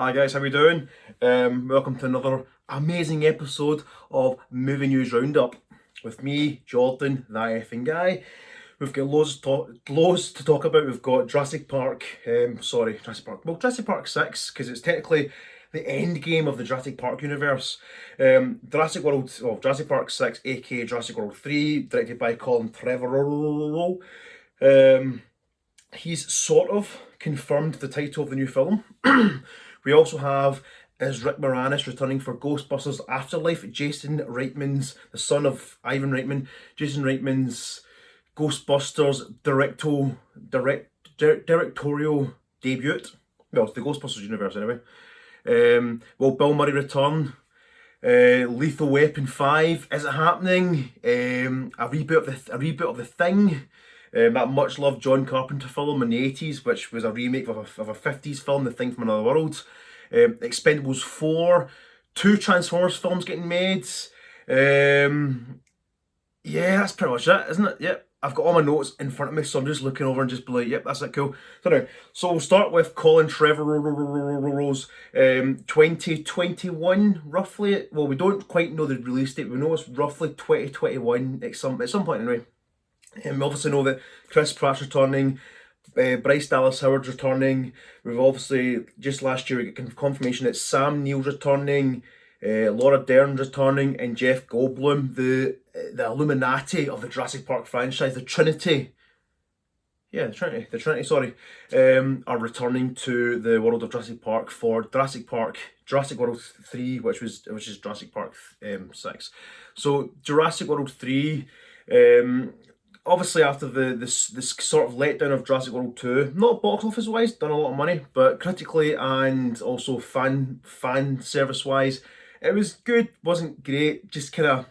Hi guys, how we doing? Welcome to another amazing episode of Movie News Roundup with me, Jordan, that effing guy. We've got loads to talk about. We've got Jurassic Park, Jurassic Park 6, because it's technically the end game of the Jurassic Park universe. Jurassic Park 6, aka Jurassic World 3, directed by Colin Trevorrow. He's sort of confirmed the title of the new film. We also have is Rick Moranis returning for Ghostbusters Afterlife. The son of Ivan Reitman, Jason Reitman's Ghostbusters directorial debut. Well, it's the Ghostbusters universe anyway. Will Bill Murray return? Lethal Weapon 5, is it happening? A reboot of the Thing. That much loved John Carpenter film in the 80s, which was a remake of a 50s film, The Thing from Another World. Expendables 4, two Transformers films getting made. Yeah, that's pretty much it, isn't it? Yep. I've got all my notes in front of me, so I'm just looking over and just be like, yep, that's it, cool. So we'll start with Colin Trevorrow's 2021, roughly. Well, we don't quite know the release date, we know it's roughly 2021 at some point anyway. We obviously know that Chris Pratt's returning, Bryce Dallas Howard's returning. We've obviously, just last year, we got confirmation that Sam Neill's returning, Laura Dern's returning, and Jeff Goldblum, the Illuminati of the Jurassic Park franchise, the Trinity. Yeah, the Trinity, sorry, are returning to the world of Jurassic Park for Jurassic World 3, which is Jurassic Park 6. So Jurassic World 3, obviously after this sort of letdown of Jurassic World 2, not box office wise, done a lot of money, but critically and also fan service wise, it was good, wasn't great, just kind of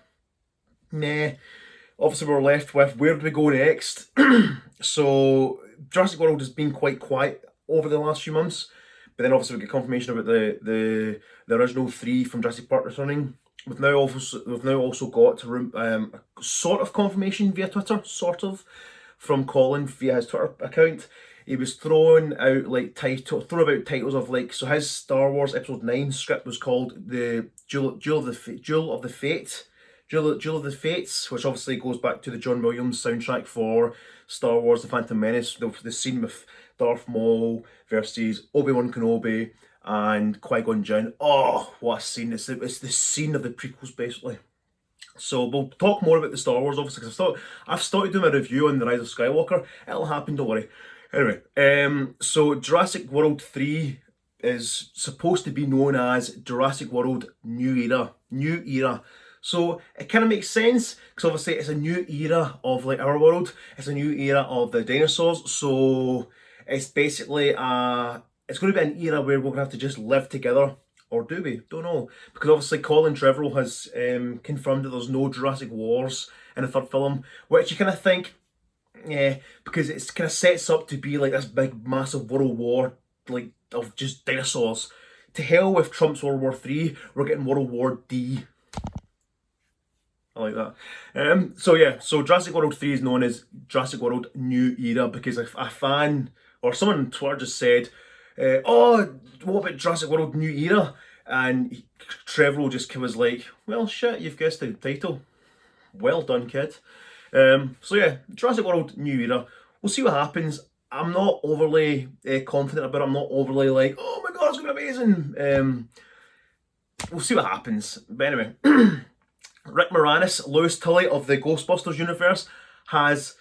meh. Obviously we're left with where do we go next? So Jurassic World has been quite quiet over the last few months, but then obviously we get confirmation about the original 3 from Jurassic Park returning. We've now also got sort of confirmation via Twitter, from Colin via his Twitter account. He was throwing about titles of so his Star Wars Episode 9 script was called the Duel of the Fates, which obviously goes back to the John Williams soundtrack for Star Wars: The Phantom Menace. The scene with Darth Maul versus Obi-Wan Kenobi and Qui-Gon Jinn. Oh, what a scene. It's the scene of the prequels, basically. So we'll talk more about the Star Wars, obviously, because I've started doing a review on The Rise of Skywalker. It'll happen, don't worry. Anyway, so Jurassic World 3 is supposed to be known as Jurassic World New Era. So it kind of makes sense, because obviously it's a new era of our world. It's a new era of the dinosaurs. So it's basically it's going to be an era where we're going to have to just live together. Or do we? Don't know. Because obviously Colin Trevorrow has confirmed that there's no Jurassic Wars in the third film, which you kind of think, yeah, because it kind of sets up to be like this big massive world war, like of just dinosaurs. To hell with Trump's World War 3, we're getting World War D. I like that. So Jurassic World 3 is known as Jurassic World New Era because a fan or someone on Twitter just said, oh, what about Jurassic World New Era? And Trevorrow just was like, well, shit, you've guessed the title. Well done, kid. So yeah, Jurassic World New Era. We'll see what happens. I'm not overly confident about it. I'm not overly like, oh my god, it's going to be amazing. We'll see what happens. But anyway, Rick Moranis, Lewis Tully of the Ghostbusters universe, has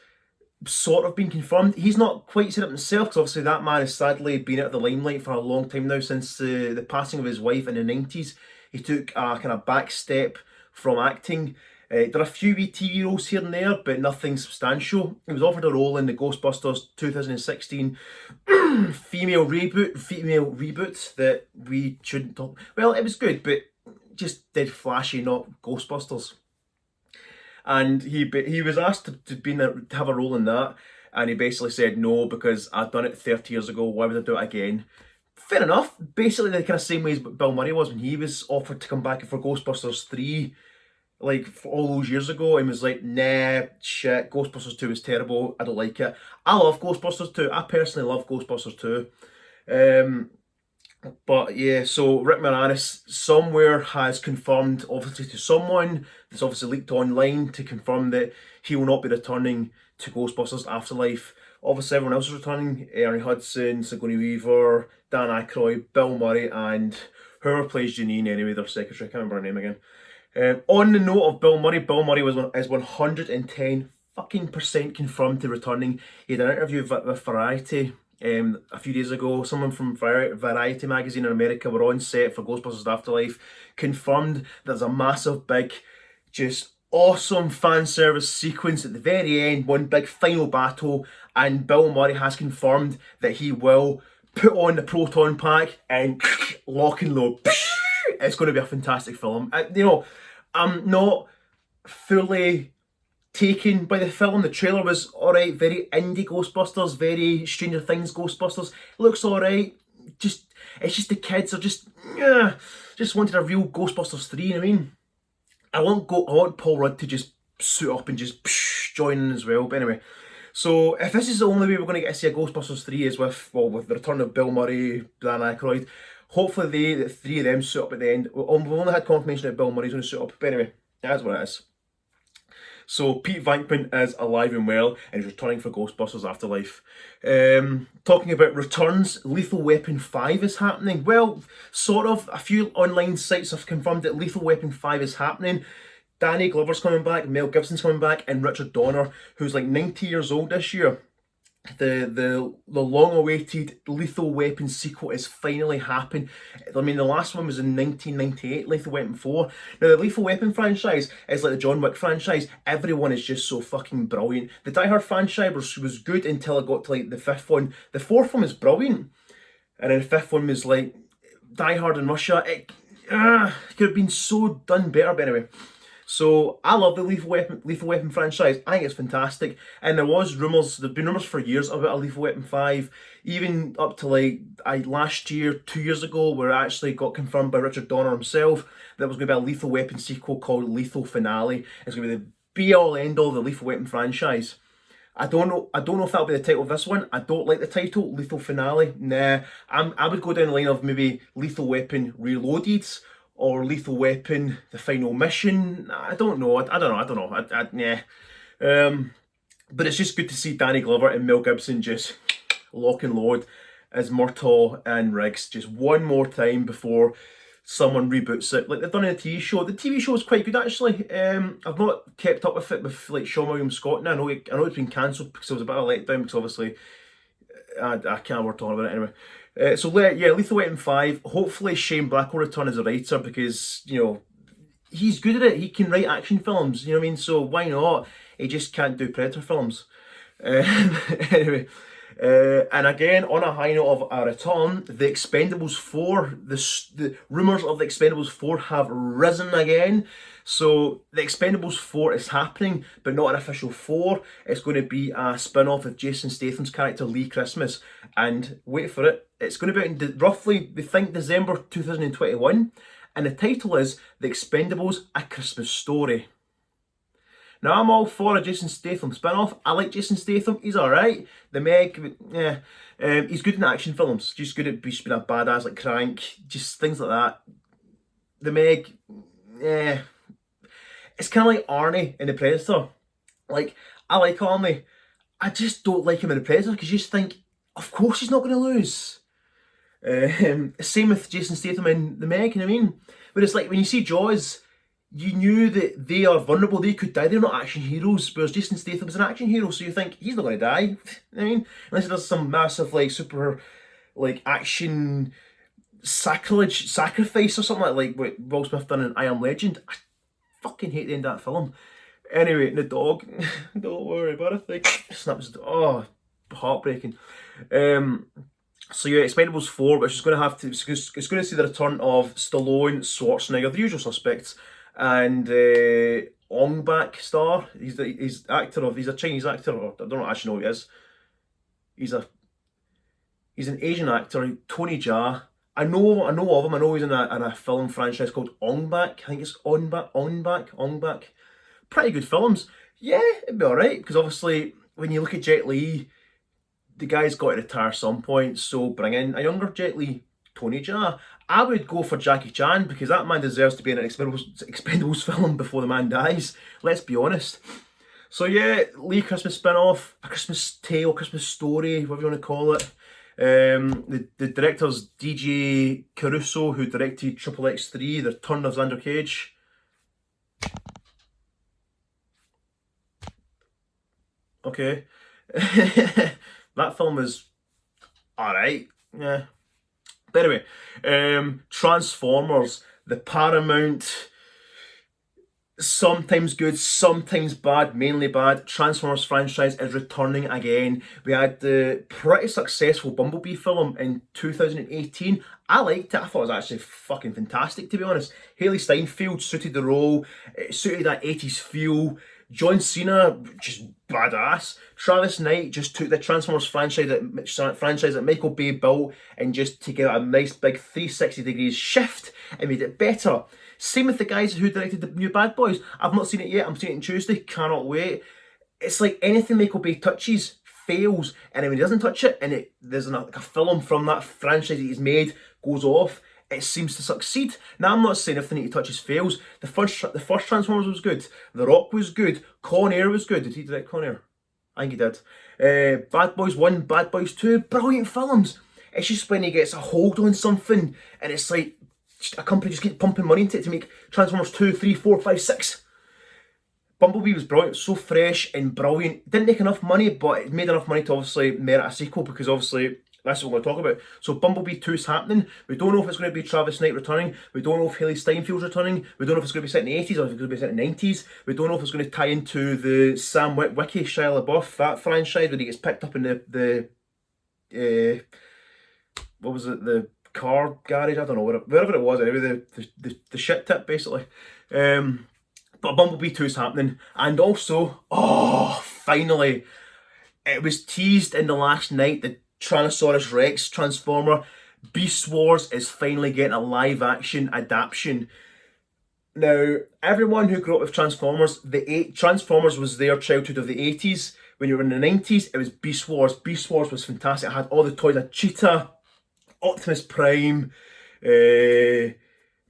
sort of been confirmed. He's not quite said it himself, because obviously that man has sadly been out of the limelight for a long time now, since the passing of his wife in the 90s. He took a kind of back step from acting. There are a few wee TV roles here and there, but nothing substantial. He was offered a role in the Ghostbusters 2016 female reboot that we shouldn't talk. Well, it was good, but just dead flashy, not Ghostbusters. And he was asked to have a role in that, and he basically said no because I'd done it 30 years ago. Why would I do it again? Fair enough. Basically, the kind of same way as Bill Murray was when he was offered to come back for Ghostbusters 3, like for all those years ago, and was like, nah, shit, Ghostbusters 2 is terrible. I don't like it. I love Ghostbusters 2. I personally love Ghostbusters 2. But yeah, so Rick Moranis somewhere has confirmed, obviously to someone, that's obviously leaked online to confirm that he will not be returning to Ghostbusters Afterlife. Obviously, everyone else is returning: Ernie Hudson, Sigourney Weaver, Dan Aykroyd, Bill Murray, and whoever plays Janine anyway, their secretary. I can't remember her name again. On the note of Bill Murray is 110 fucking percent confirmed to returning. He had an interview with Variety a few days ago. Someone from Variety magazine in America were on set for Ghostbusters Afterlife, confirmed there's a massive, big, just awesome fan service sequence at the very end, one big final battle, and Bill Murray has confirmed that he will put on the proton pack and lock and load. It's going to be a fantastic film. I'm not fully taken by the film. The trailer was alright, very indie Ghostbusters, very Stranger Things Ghostbusters. It looks alright. It's just the kids are just wanted a real Ghostbusters 3, you know what I mean? I want Paul Rudd to just suit up and just join in as well. But anyway, so if this is the only way we're going to get to see a Ghostbusters 3 is with the return of Bill Murray, Dan Aykroyd, hopefully the three of them suit up at the end. We've only had confirmation that Bill Murray's going to suit up. But anyway, that's what it is. So Pete Venkman is alive and well and is returning for Ghostbusters Afterlife. Talking about returns, Lethal Weapon 5 is happening. Well, sort of. A few online sites have confirmed that Lethal Weapon 5 is happening. Danny Glover's coming back, Mel Gibson's coming back, and Richard Donner, who's like 90 years old this year. The long-awaited Lethal Weapon sequel is finally happening. I mean, the last one was in 1998, Lethal Weapon 4. Now, the Lethal Weapon franchise is like the John Wick franchise. Everyone is just so fucking brilliant. The Die Hard franchise was good until it got to like the fifth one. The fourth one was brilliant. And then the fifth one was like Die Hard in Russia. It could have been so done better, but anyway. So I love the Lethal Weapon franchise. I think it's fantastic. And there've been rumours for years about a Lethal Weapon 5, even up to like last year, 2 years ago, where it actually got confirmed by Richard Donner himself that there was going to be a Lethal Weapon sequel called Lethal Finale. It's going to be the be-all end-all of the Lethal Weapon franchise. I don't know if that'll be the title of this one. I don't like the title, Lethal Finale. Nah, I would go down the line of maybe Lethal Weapon Reloaded, or Lethal Weapon, The Final Mission. I don't know. I don't know. But it's just good to see Danny Glover and Mel Gibson just lock and load as Murtaugh and Riggs just one more time before someone reboots it, like they've done in the TV show. The TV show is quite good actually. I've not kept up with it with like Sean William Scott. Now I know it's been cancelled because it was a bit of a letdown because obviously I can't work talking about it anyway. Lethal Weapon 5. Hopefully Shane Black will return as a writer because, he's good at it. He can write action films, you know what I mean? So why not? He just can't do Predator films. Anyway, and again, on a high note of a return, the Expendables 4, the rumours of the Expendables 4 have risen again. So the Expendables 4 is happening, but not an official 4. It's going to be a spin-off of Jason Statham's character Lee Christmas. And wait for it, it's going to be out in roughly, we think, December 2021. And the title is The Expendables, A Christmas Story. Now, I'm all for a Jason Statham spin-off. I like Jason Statham. He's alright. The Meg, yeah. He's good in action films. Just good at being a badass like Crank. Just things like that. The Meg, yeah. It's kind of like Arnie in The Predator. Like, I like Arnie. I just don't like him in The Predator because you just think, of course he's not going to lose. Same with Jason Statham in The Meg, you know what I mean? But it's like when you see Jaws, you knew that they are vulnerable, they could die, they're not action heroes, whereas Jason Statham's an action hero, so you think, he's not going to die. You know what I mean? Unless he does some massive, like, super, like, action sacrifice or something like what Will Smith done in I Am Legend. I fucking hate the end of that film. Anyway, the dog, don't worry about it, like, snaps, heartbreaking. So yeah, Expendables 4, which is going to have to, it's going to see the return of Stallone, Schwarzenegger, the usual suspects, and Ong Bak star. He's a Chinese actor, or I don't actually know who he is. He's an Asian actor, Tony Jaa. I know of him. I know he's in a film franchise called Ong Bak. I think it's Ong Bak. Pretty good films. Yeah, it'd be alright, because obviously when you look at Jet Li, the guy's got to retire some point, so bring in a younger Jet Li. Tony Jaa. I would go for Jackie Chan because that man deserves to be in an Expendables film before the man dies. Let's be honest. So yeah, Lee Christmas spin-off, a Christmas tale, Christmas story, whatever you want to call it. The director's DJ Caruso, who directed Triple X3, The Return of Xander Cage. Okay. That film was alright. Yeah. But anyway, Transformers, the Paramount, sometimes good, sometimes bad, mainly bad. Transformers franchise is returning again. We had the pretty successful Bumblebee film in 2018. I liked it. I thought it was actually fucking fantastic, to be honest. Haley Steinfeld suited the role. It suited that 80s feel. John Cena, just badass. Travis Knight just took the Transformers franchise that Michael Bay built and just took it a nice big 360 degrees shift and made it better. Same with the guys who directed the new Bad Boys. I've not seen it yet. I'm seeing it on Tuesday. Cannot wait. It's like anything Michael Bay touches fails, and then when he doesn't touch it, and there's like a film from that franchise that he's made goes off, it seems to succeed. Now, I'm not saying everything he touches fails. The first Transformers was good. The Rock was good. Con Air was good. Did he direct Con Air? I think he did. Bad Boys 1, Bad Boys 2, brilliant films. It's just when he gets a hold on something and it's like a company just keeps pumping money into it to make Transformers 2, 3, 4, 5, 6. Bumblebee was brilliant, so fresh and brilliant. Didn't make enough money, but it made enough money to obviously merit a sequel because obviously that's what we're going to talk about. So Bumblebee 2 is happening. We don't know if it's going to be Travis Knight returning. We don't know if Haley Steinfeld's returning. We don't know if it's going to be set in the 80s or if it's going to be set in the 90s. We don't know if it's going to tie into the Sam Witwicky, Shia LaBeouf, that franchise where he gets picked up in the what was it, the car garage? I don't know, wherever it was, anyway, the shit tip, basically. But Bumblebee 2 is happening. And also, finally, it was teased in the last night, the Tyrannosaurus Rex Transformer Beast Wars is finally getting a live action adaptation. Now, everyone who grew up with Transformers, Transformers was their childhood of the 80s. When you were in the 90s, it was Beast Wars. Beast Wars was fantastic. I had all the toys of Cheetah, Optimus Prime, Megatron.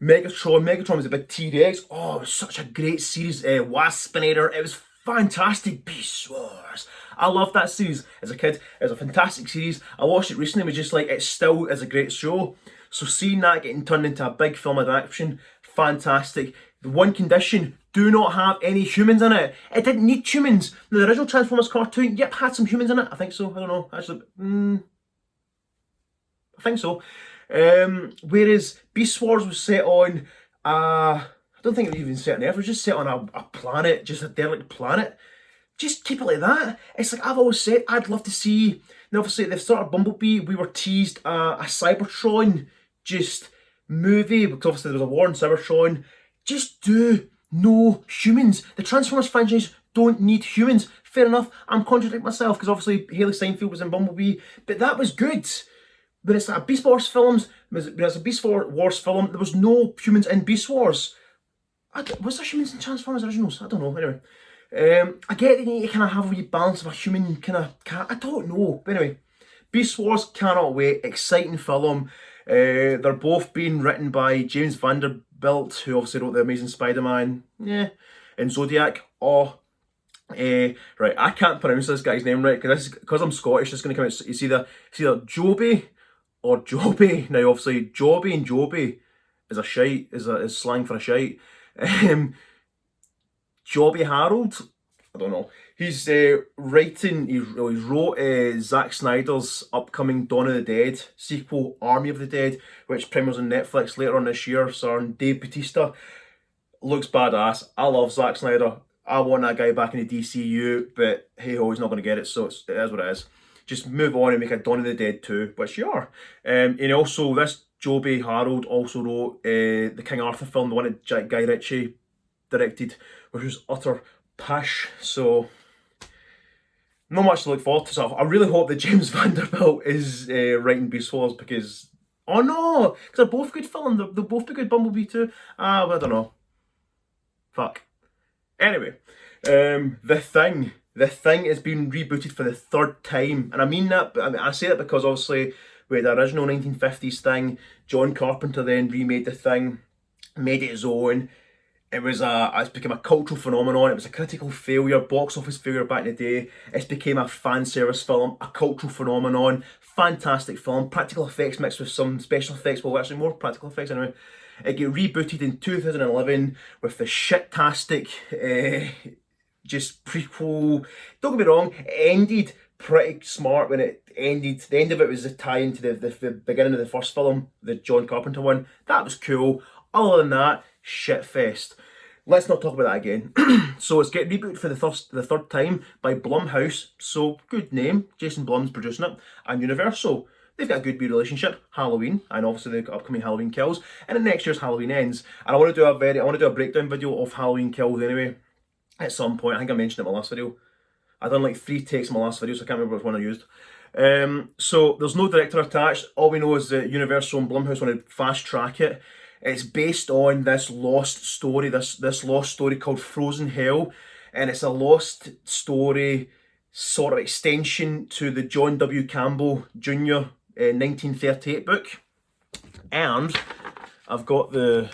Megatron was a big T-Rex. Oh, it was such a great series. Waspinator. It was fantastic. Beast Wars. I loved that series as a kid. It was a fantastic series. I watched it recently. It was just like, it still is a great show. So seeing that getting turned into a big film adaptation, fantastic. The one condition, do not have any humans in it. It didn't need humans. The original Transformers cartoon, yep, had some humans in it. I think so. I don't know. Actually, I think so. Whereas Beast Wars was set on, I don't think it was even set on Earth. It was just set on a planet, just a derelict planet. Just keep it like that. It's like I've always said, I'd love to see. Now, obviously, they've started Bumblebee. We were teased a Cybertron just movie because obviously there was a war in Cybertron. Just do no humans. The Transformers franchise don't need humans. Fair enough. I'm contradicting myself because obviously Haley Steinfeld was in Bumblebee, but that was good. When it's like a Beast Wars films, when it's a Beast Wars film, there was no humans in Beast Wars. Was there humans in Transformers originals? I don't know. Anyway. I get that you need to kind of have a wee balance of a human kind of cat. I don't know. But anyway, Beast Wars, cannot wait. Exciting film. They're both being written by James Vanderbilt, who obviously wrote The Amazing Spider-Man, and Zodiac. Right, I can't pronounce this guy's name right because I'm Scottish. It's going to come out. It's either Joby or Joby. Now, obviously, Joby and Joby is a shite. Is slang for a shite. Jobby Harold, I don't know. He's writing, he wrote Zack Snyder's upcoming Dawn of the Dead sequel, Army of the Dead, which premieres on Netflix later on this year, starring Dave Bautista. Looks badass. I love Zack Snyder. I want that guy back in the DCU, but hey ho, he's not going to get it, so it is what it is. Just move on and make a Dawn of the Dead 2, which you are. And also, this Joby Harold also wrote the King Arthur film, the one that Guy Ritchie directed, which was utter pish. So not much to look forward to. So I really hope that James Vanderbilt is writing Beast Wars because because they're both good films. They'll both be good. Bumblebee too. Well, I don't know. Fuck. Anyway, The Thing has been rebooted for the third time, and I mean that. I say that because obviously with the original 1950s thing. John Carpenter then remade the thing, made it his own. It's become a cultural phenomenon. It was a critical failure, box office failure back in the day. It's became a fan service film, a cultural phenomenon, fantastic film, practical effects mixed with some special effects, well actually more practical effects anyway. It got rebooted in 2011 with the shit-tastic just prequel. Don't get me wrong, it ended pretty smart when it ended. The end of it was a tie into the beginning of the first film, the John Carpenter one. That was cool. Other than that, shit fest. Let's not talk about that again. So it's getting rebooted for the third time by Blumhouse. So good name. Jason Blum's producing it, and Universal. They've got a good relationship. Halloween, and obviously they've got upcoming Halloween Kills, and then next year's Halloween Ends. And I want to do a breakdown video of Halloween Kills anyway. At some point, I think I mentioned it in my last video. I done like 3 takes in my last video, so I can't remember which one I used. So there's no director attached. All we know is that Universal and Blumhouse want to fast track it. It's based on this lost story, this lost story called Frozen Hell, and it's a lost story sort of extension to the John W. Campbell Jr. 1938 book. And I've got the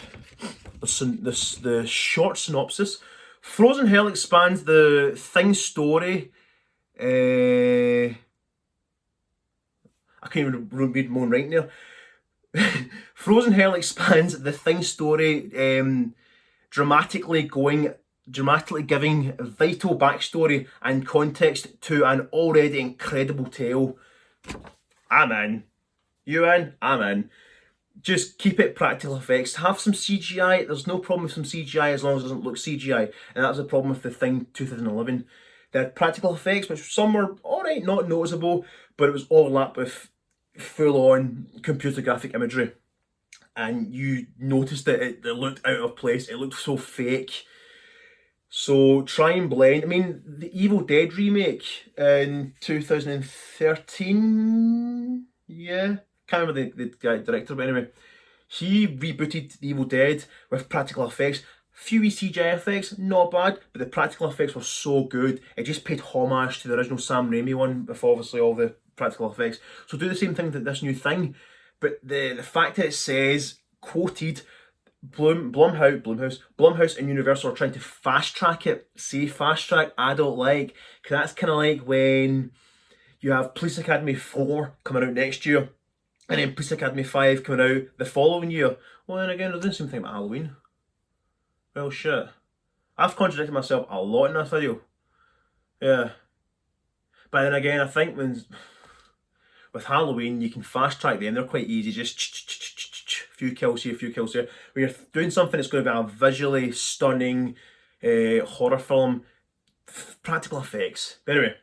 short synopsis. Frozen Hell expands the Thing story. I can't even read my own writing there. Frozen Hell expands the Thing story, dramatically giving vital backstory and context to an already incredible tale. I'm in. You in? I'm in. Just keep it practical effects. Have some CGI. There's no problem with some CGI as long as it doesn't look CGI. And that was the problem with the Thing 2011. They had practical effects, which some were alright, not noticeable, but it was overlapped with full-on computer graphic imagery. And you noticed that it looked out of place. It looked so fake. So try and blend. I mean, the Evil Dead remake in 2013, yeah, can't remember the director, but anyway, he rebooted The Evil Dead with practical effects. Few CGI effects, not bad, but the practical effects were so good. It just paid homage to the original Sam Raimi one, with obviously all the practical effects. So do the same thing with this new Thing, but the fact that it says, quoted, Blumhouse and Universal are trying to fast track it. See, fast track, I don't like, because that's kind of like when you have Police Academy 4 coming out next year, and then Police Academy 5 coming out the following year. Well, then again, they're doing the same thing about Halloween. Well, shit. I've contradicted myself a lot in this video. Yeah. But then again, I think with Halloween, you can fast track them. They're quite easy. Just few kills here, few kills here. When you're doing something that's going to be a visually stunning horror film, practical effects. But anyway,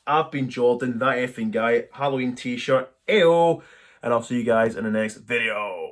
I've been Jordan, that effing guy. Halloween t-shirt. Ayo! And I'll see you guys in the next video.